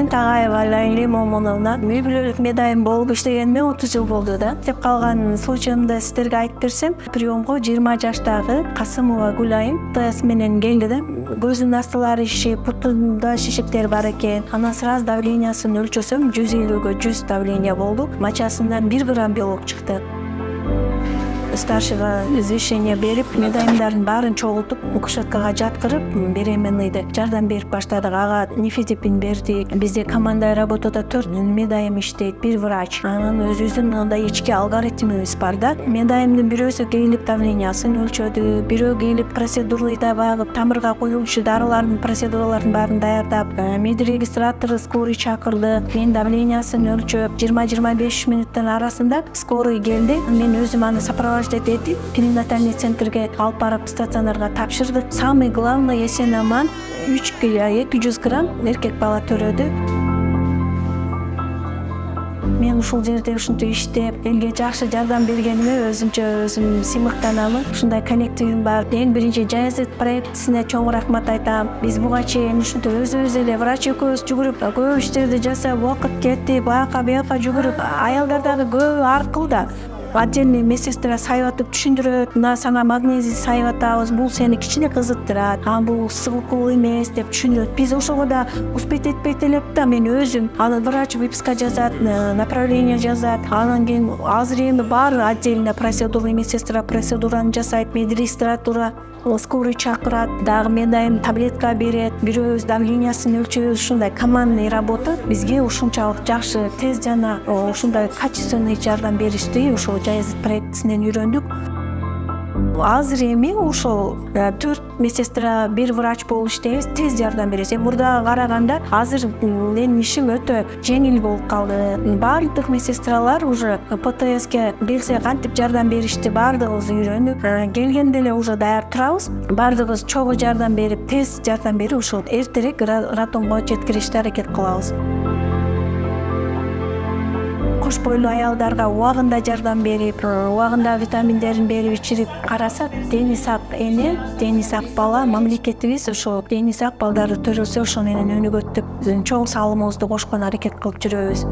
Алтын Тагаева Лейли Момуновна үй бүлөлүк медайым болуп иштегениме 30 жыл болду да. Деп калган случаymды сиздерге айтып берсем, приемго 20 жаштагы Касымова Гүлайым ТС менен келди да. Көзүнүн астылары шишип, бутунда шишиктер бар экен. Анан сразу давлениясын өлчөсөм 150-ге 100 давление болду. Мачасынан 1 грамм белок чыкты. Старшыга извещение берип, медайымдардын баарын чогултуп, кушеткага жаткырып, беременныйды жардам берип баштадык. Ага нифедипин бердик. Бизде командой работада 4 медайым иштейт, 1 врач. Анан өзүбүздүн мындай ички алгоритмибиз бар да. Медайымдын бирөөсү келип давлениясын өлчөдү, бирөө келип процедураларды багып, тамырга коюлуучу дарылардын процедуралардын баарын даярдап, медрегистратор скорый чакырды. Мен давлениясын өлчөп, 20-25 мүнөттүн арасында скорый келди. Мен өзүм аны сопровождать этип, перинатальный центрге алып барып стационарга тапшырдык. Самый главный эсен аман 3 кг 200 грамм эркек бала төрөдү. Мен ушул жерде ушинтип иштеп, элге жакшы жардам бергениме өзүм сыймыктанамын. Ушундай коллективим бар. Эң биринчи Жаязет проектисине чоң рахмат айтам. Биз буга чейин ушинтип өзүбүз эле врач экөөбүз жүгүрүп, көп иштерди жасап, убакыт кетти, бияка жүгүрүп, аялдар дагы көп аркыл да. Отдельный медсестра сайып түшүндүрөт, мына сага магнезий сайып атабыз, бул сени кичине кызыктырат, бул сыгылкуу эмес деп түшүндүрөт. Биз ошого да успеть этпейт элек да, мен өзүм. Анан врач выписка жазат, направление жазат. Анан кийин азыр эми баары отдельно процедура, медсестра процедураны жасайт, медрегистратура скорый чакырат, дагы медайым таблетка берет, бирөөбүз давлениясын өлчөбүз. Ушундай командный работа бизге ушунчалык жакшы, тез жана ушундай качественный жардам беришти. Ошол Жаязет проектисинен үйрөндүк. Азыр эми ошол 4 медсестра, 1 врач болуп иштейбиз, тез жардам беребиз. Мурдага караганда азыр менин ишим өтө жеңил болуп калды. Бардык медсестралар уже ПТСке келсе кантип жардам беришти бардыгыбыз үйрөнүп, келгенде эле уже даяр турабыз. Бардыгыбыз чогуу жардам берип, тез жардам берип, ошол эртерээк роддомго жеткиришти аракет кылабыз. Кош бойлуу аялдарга убагында жардам берип, убагында витаминдерин берип ичирип карасак, дени сак эне, дени сак бала, мамлекетибиз ошо дени сак балдарды төрөлсө ошо менен өнүгөт деп чоң салымыбызды кошкон аракет кылып жүрөбүз.